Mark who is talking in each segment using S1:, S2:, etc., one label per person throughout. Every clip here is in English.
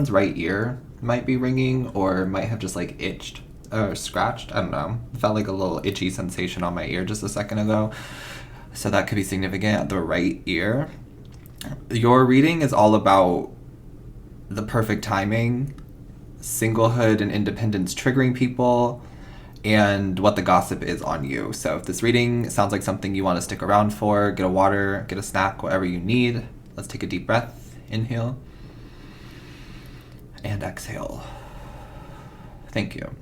S1: right ear might be ringing or might have just like itched or scratched. I don't know. Felt like a little itchy sensation on my ear just a second ago. So that could be significant at the right ear. Your reading is all about the perfect timing, singlehood and independence triggering people, and what the gossip is on you. So if this reading sounds like something you want to stick around for, get a water, get a snack, whatever you need. Let's take a deep breath. Inhale. And exhale. Thank you.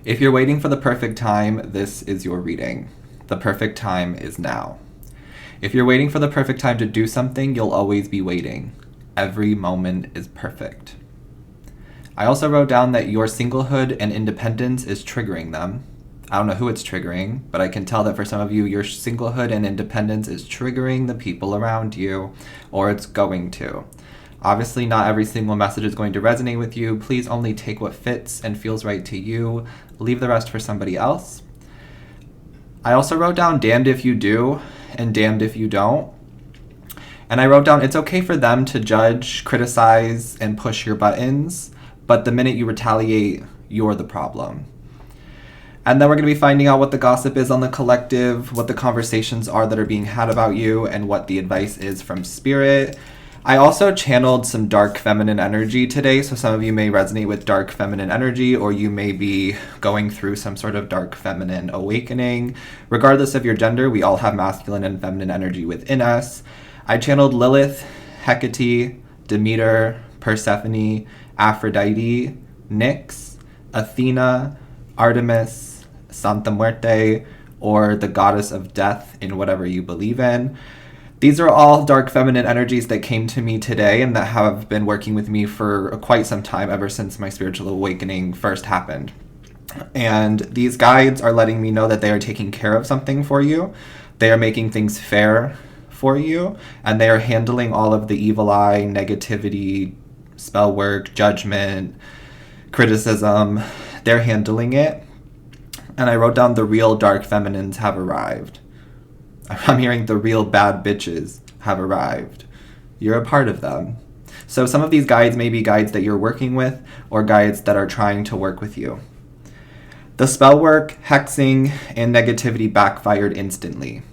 S1: If you're waiting for the perfect time, this is your reading. The perfect time is now. If you're waiting for the perfect time to do something, you'll always be waiting. Every moment is perfect. I also wrote down that your singlehood and independence is triggering them. I don't know who it's triggering, but I can tell that for some of you, your singlehood and independence is triggering the people around you, or it's going to. Obviously, not every single message is going to resonate with you. Please only take what fits and feels right to you. Leave the rest for somebody else. I also wrote down damned if you do and damned if you don't. And I wrote down it's okay for them to judge, criticize, and push your buttons, but the minute you retaliate, you're the problem. And then we're going to be finding out what the gossip is on the collective, what the conversations are that are being had about you, and what the advice is from spirit. I also channeled some dark feminine energy today, so some of you may resonate with dark feminine energy, or you may be going through some sort of dark feminine awakening. Regardless of your gender, we all have masculine and feminine energy within us. I channeled Lilith, Hecate, Demeter, Persephone, Aphrodite, Nyx, Athena, Artemis, Santa Muerte, or the goddess of death in whatever you believe in. These are all dark feminine energies that came to me today and that have been working with me for quite some time, ever since my spiritual awakening first happened. And these guides are letting me know that they are taking care of something for you. They are making things fair for you, and they are handling all of the evil eye, negativity, spell work, judgment, criticism. They're handling it. And I wrote down the real dark feminines have arrived. I'm hearing the real bad bitches have arrived. You're a part of them. So some of these guides may be guides that you're working with or guides that are trying to work with you. The spell work, hexing, and negativity backfired instantly.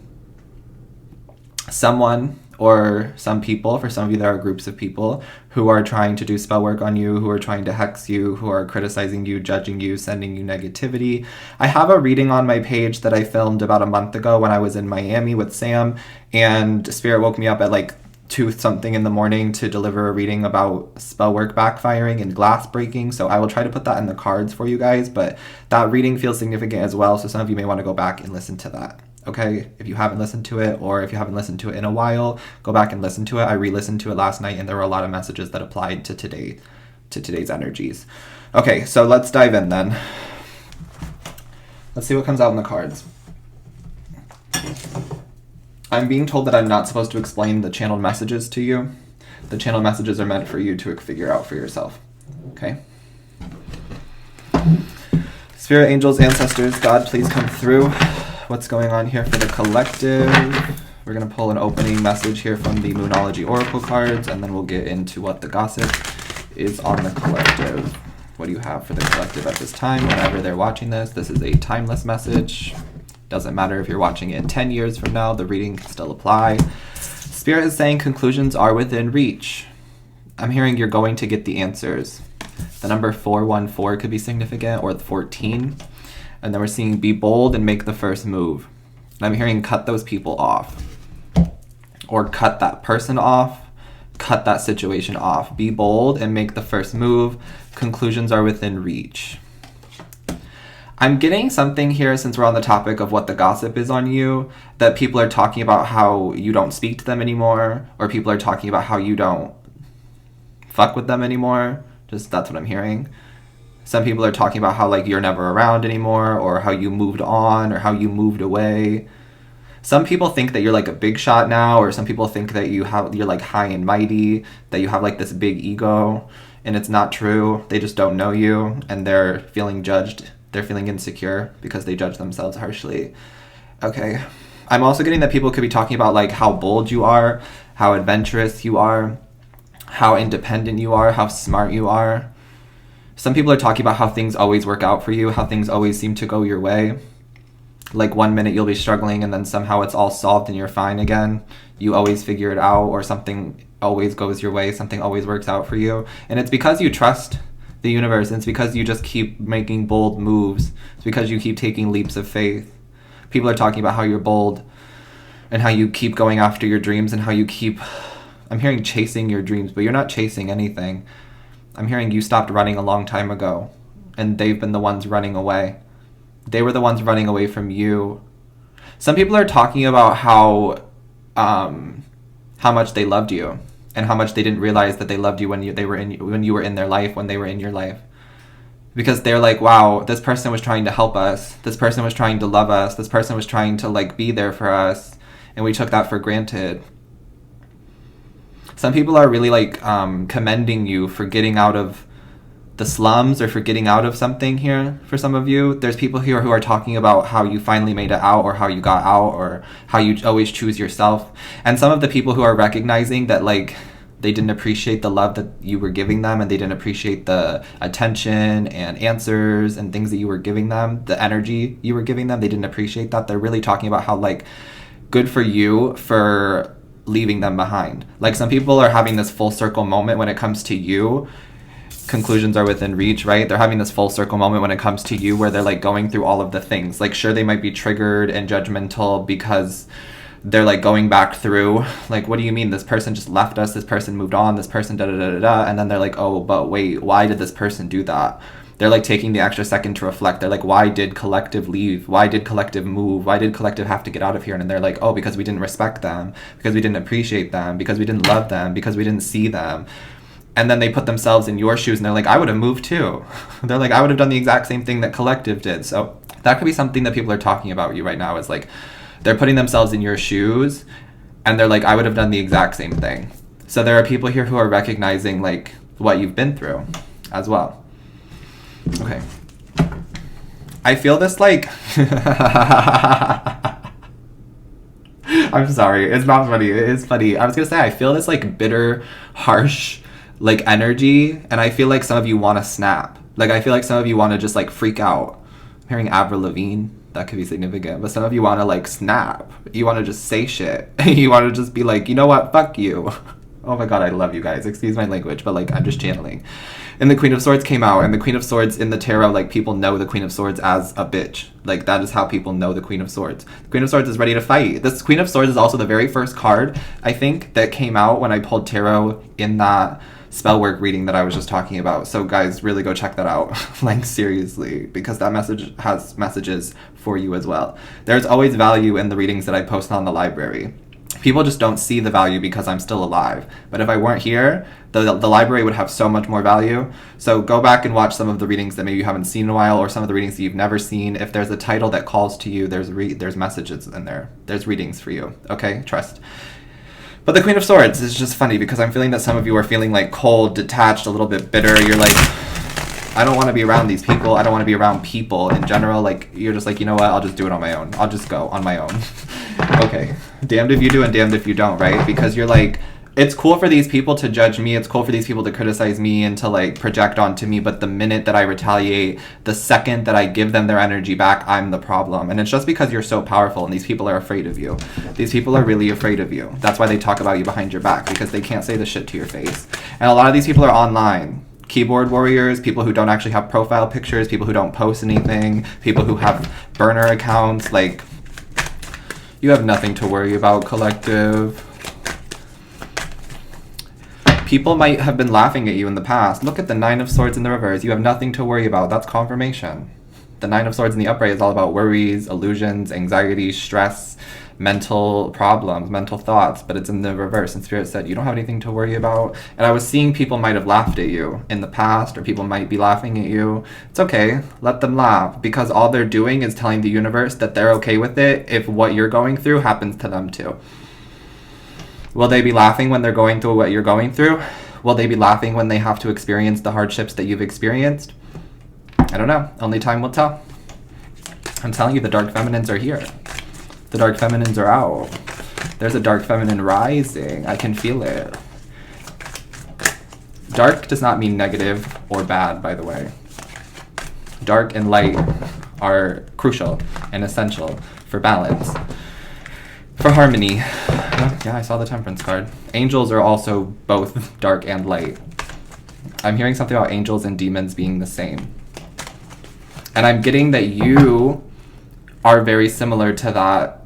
S1: Someone or some people, for some of you there are groups of people who are trying to do spell work on you, who are trying to hex you, who are criticizing you, judging you, sending you negativity. I have a reading on my page that I filmed about a month ago when I was in Miami with Sam, and Spirit woke me up at like 2 something in the morning to deliver a reading about spell work backfiring and glass breaking. So I will try to put that in the cards for you guys, but that reading feels significant as well. So some of you may want to go back and listen to that. Okay, if you haven't listened to it, or if you haven't listened to it in a while, go back and listen to it. I re-listened to it last night, and there were a lot of messages that applied to today's energies. Okay, so let's dive in then. Let's see what comes out in the cards. I'm being told that I'm not supposed to explain the channeled messages to you. The channeled messages are meant for you to figure out for yourself. Okay? Spirit, angels, ancestors, God, please come through. What's going on here for the collective? We're going to pull an opening message here from the Moonology Oracle cards, and then we'll get into what the gossip is on the collective. What do you have for the collective at this time? Whenever they're watching this, this is a timeless message. Doesn't matter if you're watching it 10 years from now, the reading can still apply. Spirit is saying conclusions are within reach. I'm hearing you're going to get the answers. The number 414 could be significant, or 14. And then we're seeing be bold and make the first move. And I'm hearing cut those people off. Or cut that person off. Cut that situation off. Be bold and make the first move. Conclusions are within reach. I'm getting something here, since we're on the topic of what the gossip is on you, that people are talking about how you don't speak to them anymore, or people are talking about how you don't fuck with them anymore. Just that's what I'm hearing. Some people are talking about how like you're never around anymore, or how you moved on, or how you moved away. Some people think that you're like a big shot now, or some people think that you're like high and mighty, that you have like this big ego, and it's not true. They just don't know you, and they're feeling judged. They're feeling insecure because they judge themselves harshly. Okay. I'm also getting that people could be talking about like how bold you are, how adventurous you are, how independent you are, how smart you are. Some people are talking about how things always work out for you, how things always seem to go your way. Like 1 minute you'll be struggling and then somehow it's all solved and you're fine again. You always figure it out, or something always goes your way, something always works out for you. And it's because you trust the universe, and it's because you just keep making bold moves. It's because you keep taking leaps of faith. People are talking about how you're bold and how you keep going after your dreams and how you keep, I'm hearing chasing your dreams, but you're not chasing anything. I'm hearing you stopped running a long time ago, and they've been the ones running away. They were the ones running away from you. Some people are talking about how much they loved you, and how much they didn't realize that they loved you when you were in their life, when they were in your life. Because they're like, wow, this person was trying to help us. This person was trying to love us. This person was trying to like be there for us, and we took that for granted. Some people are really like commending you for getting out of the slums, or for getting out of something here. For some of you, there's people here who are talking about how you finally made it out, or how you got out, or how you always choose yourself. And some of the people who are recognizing that like they didn't appreciate the love that you were giving them, and they didn't appreciate the attention and answers and things that you were giving them, the energy you were giving them, they didn't appreciate that. They're really talking about how like good for you for leaving them behind. Like some people are having this full circle moment when it comes to you. Conclusions are within reach, right? They're having this full circle moment when it comes to you, where they're like going through all of the things. Like sure, they might be triggered and judgmental because they're like going back through like, what do you mean this person just left us, this person moved on, this person da da da da da, and then they're like, oh, but wait, why did this person do that? They're like taking the extra second to reflect. They're like, why did collective leave? Why did collective move? Why did collective have to get out of here? And they're like, oh, because we didn't respect them, because we didn't appreciate them, because we didn't love them, because we didn't see them. And then they put themselves in your shoes and they're like, I would have moved too. They're like, I would have done the exact same thing that collective did. So that could be something that people are talking about you right now, is like they're putting themselves in your shoes and they're like, I would have done the exact same thing. So there are people here who are recognizing like what you've been through as well. Okay. I feel this like I'm sorry, it's not funny, it is funny. I was gonna say I feel this like bitter, harsh like energy, and I feel like some of you want to snap. Like I feel like some of you want to just like freak out. I'm hearing Avril Lavigne, that could be significant, but some of you want to like snap. You want to just say shit. You want to just be like, you know what, fuck you. Oh my god, I love you guys, excuse my language, but like I'm just channeling. And the Queen of Swords came out, and the Queen of Swords in the tarot, like people know the Queen of Swords as a bitch. Like that is how people know the Queen of Swords. The Queen of Swords is ready to fight. This Queen of Swords is also the very first card, I think, that came out when I pulled tarot in that spell work reading that I was just talking about. So guys, really go check that out. Like seriously, because that message has messages for you as well. There's always value in the readings that I post on the library. People just don't see the value because I'm still alive. But if I weren't here, the library would have so much more value. So go back and watch some of the readings that maybe you haven't seen in a while, or some of the readings that you've never seen. If there's a title that calls to you, there's messages in there. There's readings for you. Okay? Trust. But the Queen of Swords is just funny because I'm feeling that some of you are feeling like cold, detached, a little bit bitter. You're like, I don't want to be around these people. I don't want to be around people in general. Like, you're just like, you know what? I'll just do it on my own. I'll just go on my own. Okay. Damned if you do and damned if you don't, right? Because you're like, it's cool for these people to judge me. It's cool for these people to criticize me and to like project onto me. But the minute that I retaliate, the second that I give them their energy back, I'm the problem. And it's just because you're so powerful and these people are afraid of you. These people are really afraid of you. That's why they talk about you behind your back, because they can't say the shit to your face. And a lot of these people are online. Keyboard warriors, people who don't actually have profile pictures, people who don't post anything, people who have burner accounts. Like, you have nothing to worry about, collective. People might have been laughing at you in the past. Look at the Nine of Swords in the reverse. You have nothing to worry about. That's confirmation. The Nine of Swords in the upright is all about worries, illusions, anxiety, stress, mental problems, mental thoughts, but it's in the reverse. And Spirit said, you don't have anything to worry about. And I was seeing people might have laughed at you in the past, or people might be laughing at you. It's okay. Let them laugh, because all they're doing is telling the universe that they're okay with it if what you're going through happens to them too. Will they be laughing when they're going through what you're going through? Will they be laughing when they have to experience the hardships that you've experienced? I don't know. Only time will tell. I'm telling you, the dark feminines are here. The dark feminines are out. There's a dark feminine rising. I can feel it. Dark does not mean negative or bad, by the way. Dark and light are crucial and essential for balance, for harmony. Yeah, I saw the Temperance card. Angels are also both dark and light. I'm hearing something about angels and demons being the same. And I'm getting that you are very similar to that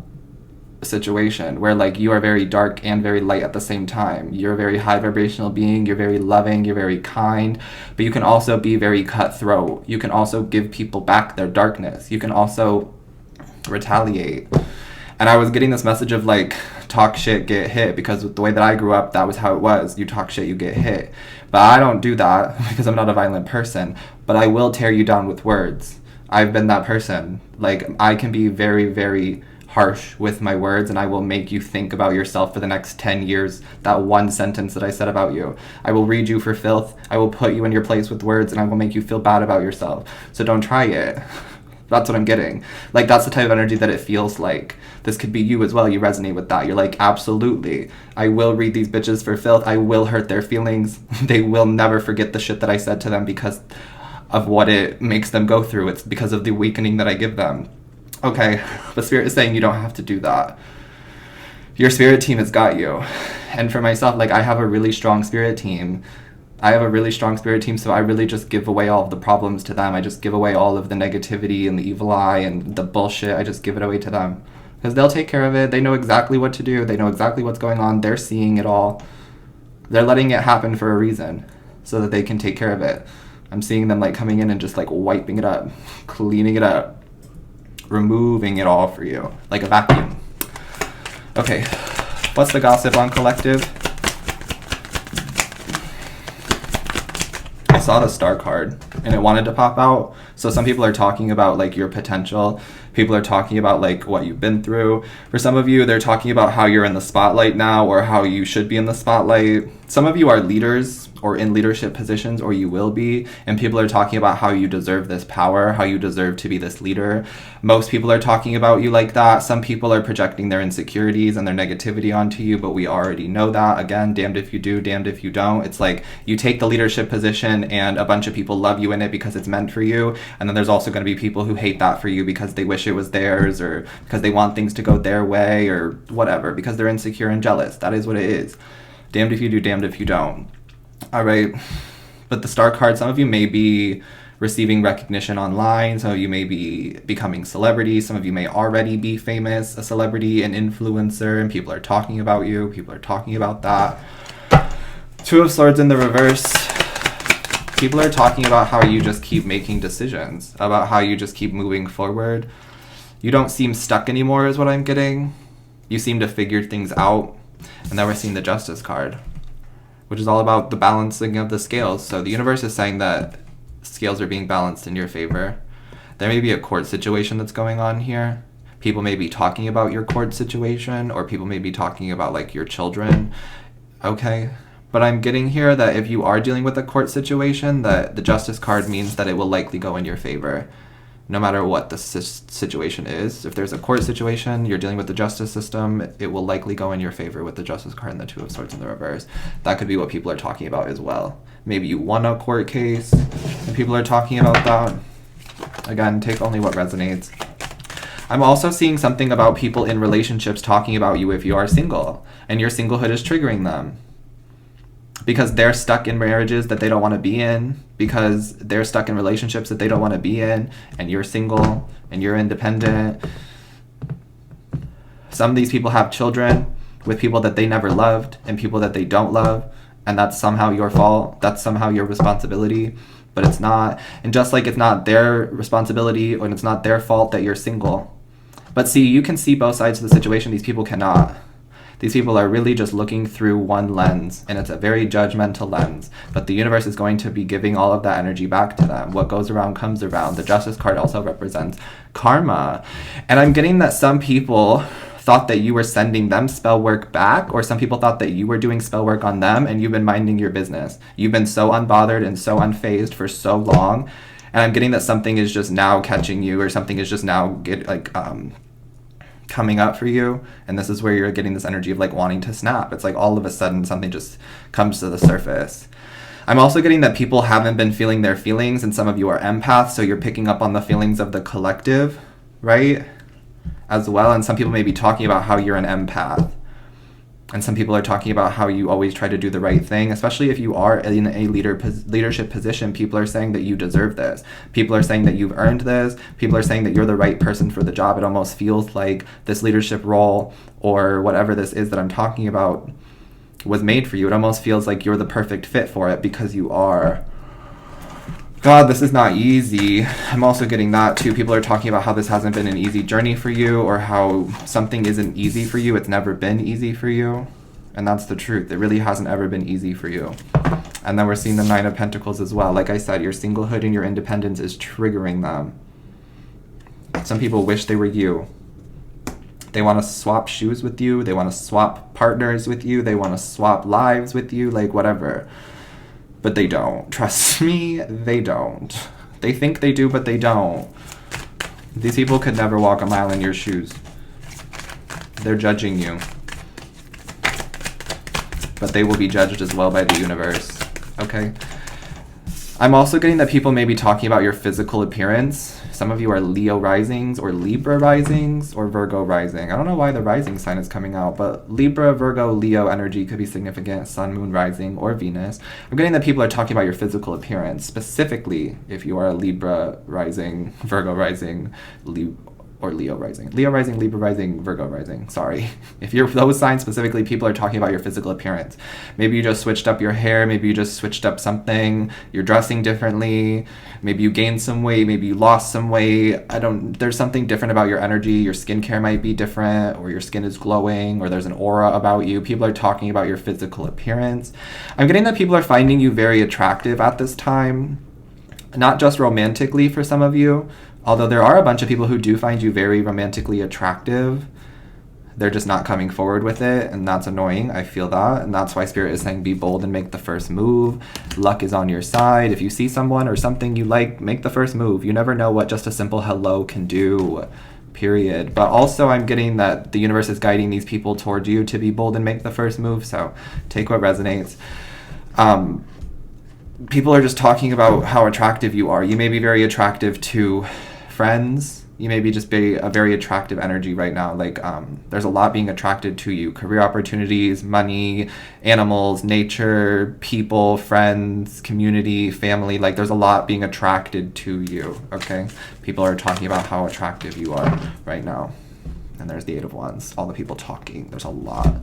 S1: situation where like you are very dark and very light at the same time. You're a very high vibrational being, you're very loving, you're very kind, but you can also be very cutthroat. You can also give people back their darkness. You can also retaliate. And I was getting this message of like, talk shit, get hit, because with the way that I grew up, that was how it was. You talk shit, you get hit. But I don't do that because I'm not a violent person, but I will tear you down with words. I've been that person. Like, I can be very, very harsh with my words, and I will make you think about yourself for the next 10 years. That one sentence that I said about you, I will read you for filth. I will put you in your place with words, and I will make you feel bad about yourself. So don't try it. That's what I'm getting. Like, that's the type of energy that it feels like. This could be you as well. You resonate with that. You're like, absolutely. I will read these bitches for filth. I will hurt their feelings. They will never forget the shit that I said to them because of what it makes them go through. It's because of the awakening that I give them. Okay, but Spirit is saying you don't have to do that. Your spirit team has got you. And for myself, like, I have a really strong spirit team. So I really just give away all of the problems to them. I just give away all of the negativity and the evil eye and the bullshit. I just give it away to them. Because they'll take care of it. They know exactly what to do. They know exactly what's going on. They're seeing it all. They're letting it happen for a reason so that they can take care of it. I'm seeing them like coming in and just like wiping it up, cleaning it up, removing it all for you, like a vacuum. Okay, what's the gossip on collective? I saw the star card and it wanted to pop out. So some people are talking about like your potential. People are talking about like what you've been through. For some of you, they're talking about how you're in the spotlight now or how you should be in the spotlight. Some of you are leaders or in leadership positions, or you will be, and people are talking about how you deserve this power, how you deserve to be this leader. Most people are talking about you like that. Some people are projecting their insecurities and their negativity onto you, but we already know that. Again, damned if you do, damned if you don't. It's like you take the leadership position and a bunch of people love you in it because it's meant for you, and then there's also going to be people who hate that for you because they wish it was theirs, or because they want things to go their way, or whatever, because they're insecure and jealous. That is what it is. Damned if you do, damned if you don't. All right, but the star card, some of you may be receiving recognition online, some of you may be becoming celebrities, some of you may already be famous, a celebrity, an influencer, and people are talking about you, people are talking about that. Two of Swords in the reverse. People are talking about how you just keep making decisions, about how you just keep moving forward. You don't seem stuck anymore is what I'm getting. You seem to figure things out. And then we're seeing the Justice card, which is all about the balancing of the scales. So the universe is saying that scales are being balanced in your favor. There may be a court situation that's going on here. People may be talking about your court situation, or people may be talking about like your children. Okay. But I'm getting here that if you are dealing with a court situation, that the Justice card means that it will likely go in your favor, no matter what the situation is. If there's a court situation, you're dealing with the justice system, it will likely go in your favor with the Justice card and the Two of Swords in the reverse. That could be what people are talking about as well. Maybe you won a court case, and people are talking about that. Again, take only what resonates. I'm also seeing something about people in relationships talking about you if you are single, and your singlehood is triggering them. Because they're stuck in marriages that they don't want to be in, because they're stuck in relationships that they don't want to be in, and you're single, and you're independent. Some of these people have children with people that they never loved, and people that they don't love, and that's somehow your fault, that's somehow your responsibility, but it's not. And just like it's not their responsibility, or it's not their fault that you're single. But see, you can see both sides of the situation, these people cannot. These people are really just looking through one lens, and it's a very judgmental lens. But the universe is going to be giving all of that energy back to them. What goes around comes around. The Justice card also represents karma. And I'm getting that some people thought that you were sending them spell work back, or some people thought that you were doing spell work on them, and you've been minding your business. You've been so unbothered and so unfazed for so long. And I'm getting that something is just now catching you, or something is just now coming up for you, and this is where you're getting this energy of like wanting to snap. It's like all of a sudden something just comes to the surface. I'm also getting that people haven't been feeling their feelings, and some of you are empaths, so you're picking up on the feelings of the collective, right? As well, and some people may be talking about how you're an empath. And some people are talking about how you always try to do the right thing, especially if you are in a leadership position. People are saying that you deserve this. People are saying that you've earned this. People are saying that you're the right person for the job. It almost feels like this leadership role or whatever this is that I'm talking about was made for you. It almost feels like you're the perfect fit for it because you are. God, this is not easy. I'm also getting that too. People are talking about how this hasn't been an easy journey for you, or how something isn't easy for you. It's never been easy for you. And that's the truth. It really hasn't ever been easy for you. And then we're seeing the Nine of Pentacles as well. Like I said, your singlehood and your independence is triggering them. Some people wish they were you. They want to swap shoes with you. They want to swap partners with you. They want to swap lives with you, like whatever. But they don't. Trust me, they don't. They think they do, but they don't. These people could never walk a mile in your shoes. They're judging you. But they will be judged as well by the universe. Okay? I'm also getting that people may be talking about your physical appearance. Some of you are Leo risings or Libra risings or Virgo rising. I don't know why the rising sign is coming out, but Libra, Virgo, Leo energy could be significant. Sun, Moon rising, or Venus. I'm getting that people are talking about your physical appearance, specifically if you are a Libra rising, Virgo rising, or Leo rising. Leo rising, Libra rising, Virgo rising. Sorry. If you're those signs specifically, people are talking about your physical appearance. Maybe you just switched up your hair. Maybe you just switched up something. You're dressing differently. Maybe you gained some weight. Maybe you lost some weight. There's something different about your energy. Your skincare might be different, or your skin is glowing, or there's an aura about you. People are talking about your physical appearance. I'm getting that people are finding you very attractive at this time. Not just romantically for some of you, although there are a bunch of people who do find you very romantically attractive. They're just not coming forward with it, and that's annoying. I feel that, and that's why Spirit is saying be bold and make the first move. Luck is on your side. If you see someone or something you like, make the first move. You never know what just a simple hello can do, period. But also I'm getting that the universe is guiding these people towards you to be bold and make the first move, so take what resonates. People are just talking about how attractive you are. You may be very attractive to friends. You may be just a very attractive energy right now. Like there's a lot being attracted to you. Career opportunities, money, animals, nature, people, friends, community, family. Like there's a lot being attracted to you, okay? People are talking about how attractive you are right now. And there's the Eight of Wands. All the people talking. There's a lot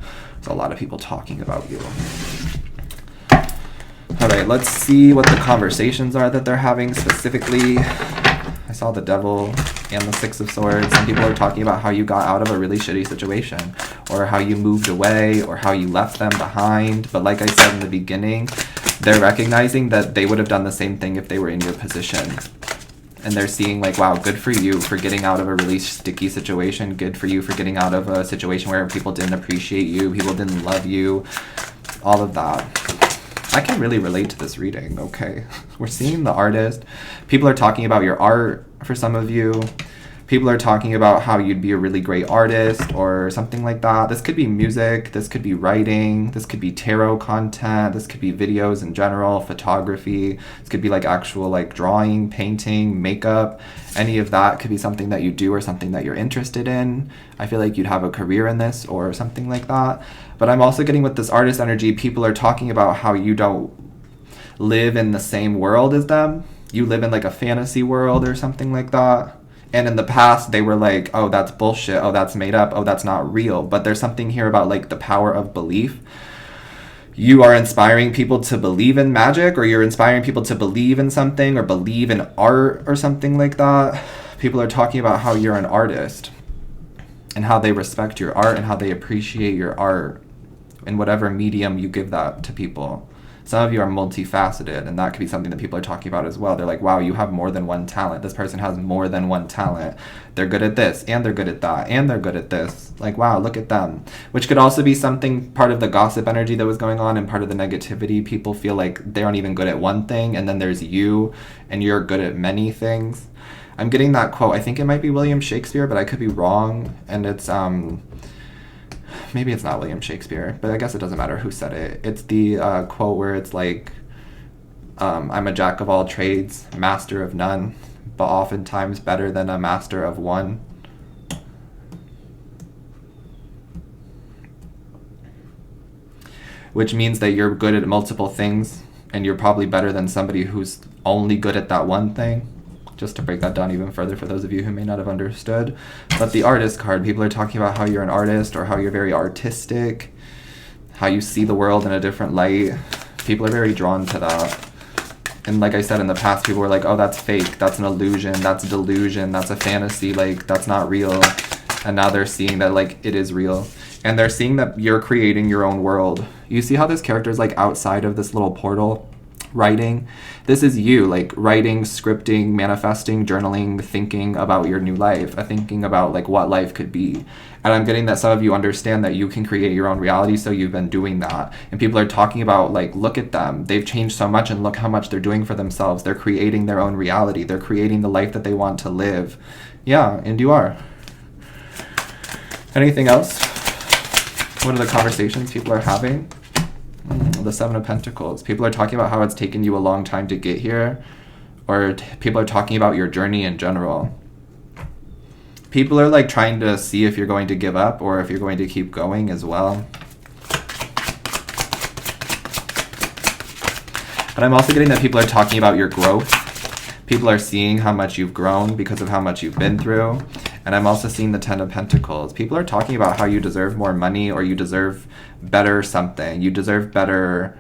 S1: of people talking about you. All right, let's see what the conversations are that they're having specifically. I saw the Devil and the Six of Swords. Some people are talking about how you got out of a really shitty situation, or how you moved away, or how you left them behind. But like I said in the beginning, they're recognizing that they would have done the same thing if they were in your position. And they're seeing like, wow, good for you for getting out of a really sticky situation. Good for you for getting out of a situation where people didn't appreciate you, people didn't love you, all of that. I can really relate to this reading, okay? We're seeing the artist. People are talking about your art for some of you. People are talking about how you'd be a really great artist or something like that. This could be music. This could be writing. This could be tarot content. This could be videos in general, photography. This could be like actual like drawing, painting, makeup. Any of that could be something that you do or something that you're interested in. I feel like you'd have a career in this or something like that. But I'm also getting with this artist energy, people are talking about how you don't live in the same world as them. You live in like a fantasy world or something like that. And in the past, they were like, oh, that's bullshit. Oh, that's made up. Oh, that's not real. But there's something here about like the power of belief. You are inspiring people to believe in magic, or you're inspiring people to believe in something or believe in art or something like that. People are talking about how you're an artist and how they respect your art and how they appreciate your art in whatever medium you give that to people. Some of you are multifaceted, and that could be something that people are talking about as well. They're like, wow, you have more than one talent. This person has more than one talent. They're good at this, and they're good at that, and they're good at this. Like, wow, look at them. Which could also be something, part of the gossip energy that was going on and part of the negativity. People feel like they aren't even good at one thing, and then there's you, and you're good at many things. I'm getting that quote. I think it might be William Shakespeare, but I could be wrong. And it's, maybe it's not William Shakespeare, but I guess it doesn't matter who said it. It's the quote where it's like, I'm a jack of all trades, master of none, but oftentimes better than a master of one. Which means that you're good at multiple things, and you're probably better than somebody who's only good at that one thing. Just to break that down even further for those of you who may not have understood. But the artist card, people are talking about how you're an artist or how you're very artistic, how you see the world in a different light. People are very drawn to that. And like I said in the past, people were like, oh, that's fake, that's an illusion, that's a delusion, that's a fantasy, like, that's not real. And now they're seeing that, like, it is real. And they're seeing that you're creating your own world. You see how this character is, like, outside of this little portal, writing? This is you, like, writing, scripting, manifesting, journaling, thinking about your new life, thinking about, like, what life could be. And I'm getting that some of you understand that you can create your own reality, so you've been doing that. And people are talking about, like, look at them. They've changed so much, and look how much they're doing for themselves. They're creating their own reality. They're creating the life that they want to live. Yeah, and you are. Anything else? What are the conversations people are having? The Seven of Pentacles. People are talking about how it's taken you a long time to get here, or people are talking about your journey in general. People are, like, trying to see if you're going to give up or if you're going to keep going as well. And I'm also getting that people are talking about your growth. People are seeing how much you've grown because of how much you've been through. And I'm also seeing the Ten of Pentacles. People are talking about how you deserve more money, or you deserve better something. You deserve better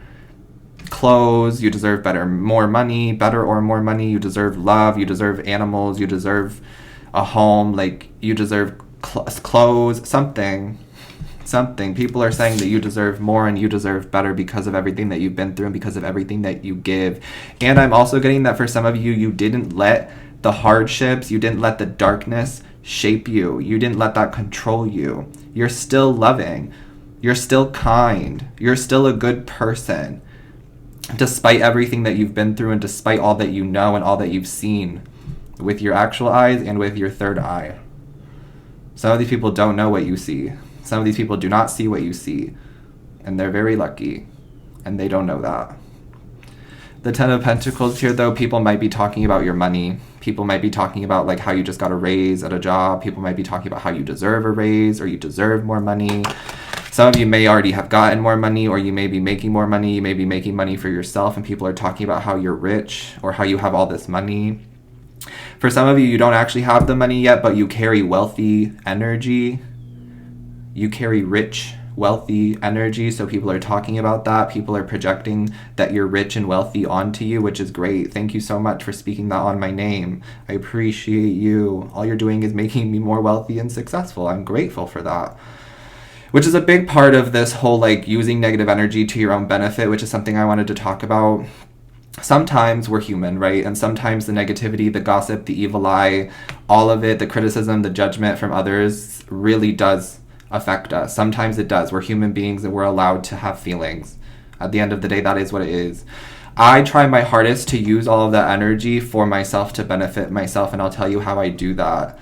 S1: clothes. You deserve more money, better or more money. You deserve love. You deserve animals. You deserve a home. Like, you deserve clothes, something. People are saying that you deserve more and you deserve better because of everything that you've been through and because of everything that you give. And I'm also getting that for some of you, you didn't let the hardships, you didn't let the darkness shape you. You didn't let that control you. You're still loving. You're still kind. You're still a good person. Despite everything that you've been through and despite all that you know and all that you've seen with your actual eyes and with your third eye. Some of these people don't know what you see. Some of these people do not see what you see. And they're very lucky. And they don't know that. The Ten of Pentacles here, though, people might be talking about your money. People might be talking about, like, how you just got a raise at a job. People might be talking about how you deserve a raise or you deserve more money. Some of you may already have gotten more money, or you may be making more money. You may be making money for yourself, and people are talking about how you're rich or how you have all this money. For some of you, you don't actually have the money yet, but you carry wealthy energy. You carry rich, wealthy energy, so people are talking about that. People are projecting that you're rich and wealthy onto you, which is great. Thank you so much for speaking that on my name. I appreciate you. All you're doing is making me more wealthy and successful. I'm grateful for that. Which is a big part of this whole, like, using negative energy to your own benefit, which is something I wanted to talk about. Sometimes we're human, right? And sometimes the negativity, the gossip, the evil eye, all of it, the criticism, the judgment from others really does affect us. Sometimes it does. We're human beings and we're allowed to have feelings. At the end of the day, that is what it is. I try my hardest to use all of that energy for myself, to benefit myself, and I'll tell you how I do that.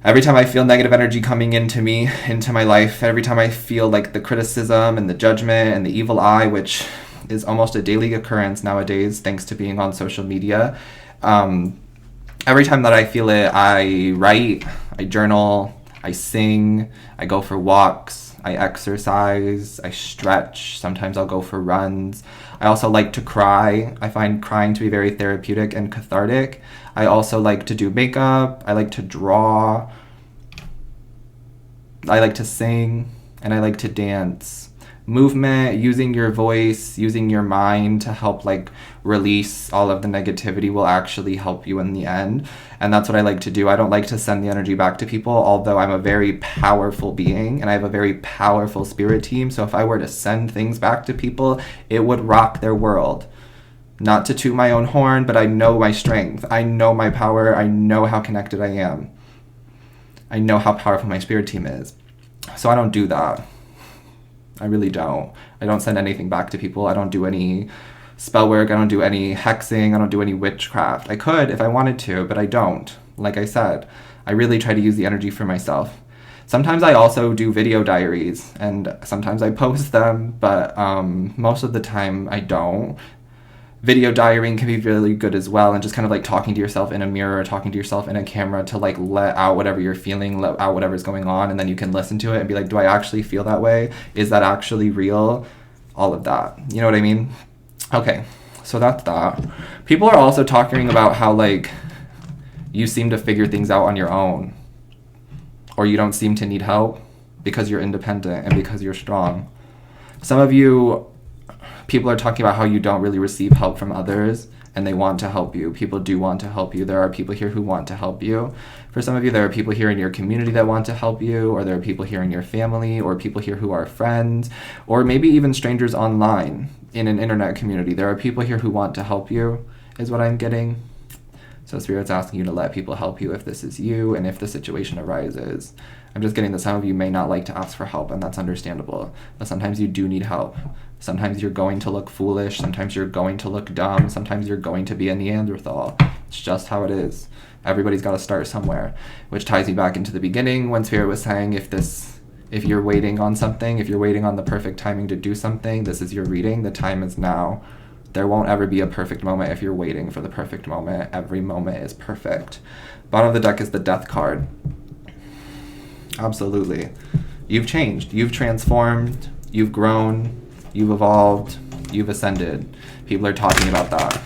S1: Every time I feel negative energy coming into me, into my life, every time I feel like the criticism and the judgment and the evil eye, which is almost a daily occurrence nowadays thanks to being on social media, every time that I feel it, I write, I journal, I sing, I go for walks, I exercise, I stretch, sometimes I'll go for runs. I also like to cry. I find crying to be very therapeutic and cathartic. I also like to do makeup, I like to draw, I like to sing, and I like to dance. Movement, using your voice, using your mind to help, like, release all of the negativity will actually help you in the end. And that's what I like to do. I don't like to send the energy back to people, although I'm a very powerful being and I have a very powerful spirit team. So if I were to send things back to people, it would rock their world. Not to toot my own horn, but I know my strength. I know my power. I know how connected I am. I know how powerful my spirit team is. So I don't do that. I really don't. I don't send anything back to people. I don't do any spell work. I don't do any hexing. I don't do any witchcraft. I could if I wanted to, but I don't. Like I said, I really try to use the energy for myself. Sometimes I also do video diaries, and sometimes I post them, but most of the time I don't. Video diarying can be really good as well, and just kind of like talking to yourself in a mirror or talking to yourself in a camera to like let out whatever you're feeling, let out whatever's going on, and then you can listen to it and be like, do I actually feel that way? Is that actually real? All of that. You know what I mean? Okay, so that's that. People are also talking about how like you seem to figure things out on your own, or you don't seem to need help because you're independent and because you're strong. Some of you, people are talking about how you don't really receive help from others and they want to help you. People do want to help you. There are people here who want to help you. For some of you, there are people here in your community that want to help you, or there are people here in your family, or people here who are friends, or maybe even strangers online in an internet community. There are people here who want to help you, is what I'm getting. So Spirit's asking you to let people help you if this is you and if the situation arises. I'm just getting that some of you may not like to ask for help, and that's understandable. But sometimes you do need help. Sometimes you're going to look foolish. Sometimes you're going to look dumb. Sometimes you're going to be a Neanderthal. It's just how it is. Everybody's got to start somewhere, which ties me back into the beginning when Spirit was saying if you're waiting on something, if you're waiting on the perfect timing to do something, this is your reading. The time is now. There won't ever be a perfect moment if you're waiting for the perfect moment. Every moment is perfect. Bottom of the deck is the Death card. Absolutely. You've changed. You've transformed. You've grown. You've evolved. You've ascended. People are talking about that.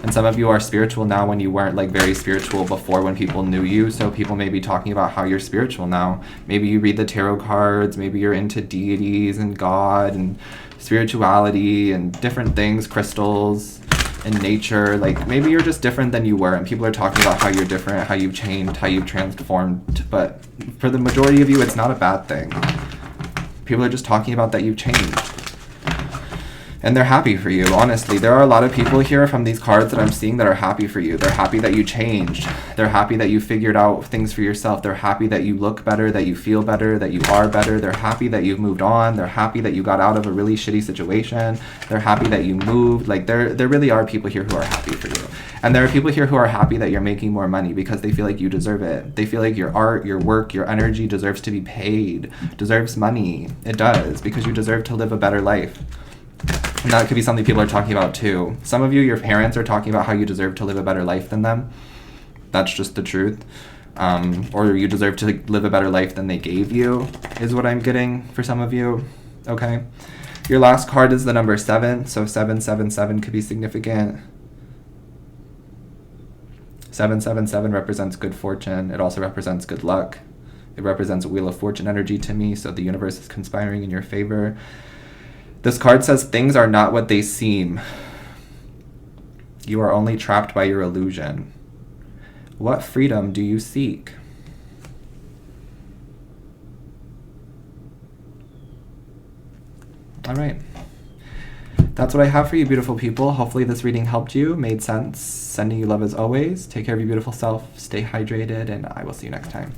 S1: And some of you are spiritual now when you weren't like very spiritual before when people knew you. So people may be talking about how you're spiritual now. Maybe you read the tarot cards. Maybe you're into deities and God and spirituality and different things, crystals and nature. Like maybe you're just different than you were, and people are talking about how you're different, how you've changed, how you've transformed. But for the majority of you, it's not a bad thing. People are just talking about that you've changed. And they're happy for you, honestly. There are a lot of people here from these cards that I'm seeing that are happy for you. They're happy that you changed. They're happy that you figured out things for yourself. They're happy that you look better, that you feel better, that you are better. They're happy that you've moved on. They're happy that you got out of a really shitty situation. They're happy that you moved. Like, there really are people here who are happy for you. And there are people here who are happy that you're making more money because they feel like you deserve it. They feel like your art, your work, your energy deserves to be paid, deserves money. It does, because you deserve to live a better life. And that could be something people are talking about too. Some of you, your parents are talking about how you deserve to live a better life than them. That's just the truth. Or you deserve to live a better life than they gave you, is what I'm getting for some of you. Okay. Your last card is the number 7. So 777 could be significant. 777 represents good fortune. It also represents good luck. It represents Wheel of Fortune energy to me. So the universe is conspiring in your favor. This card says things are not what they seem. You are only trapped by your illusion. What freedom do you seek? All right. That's what I have for you, beautiful people. Hopefully this reading helped you, made sense. Sending you love as always. Take care of your beautiful self. Stay hydrated, and I will see you next time.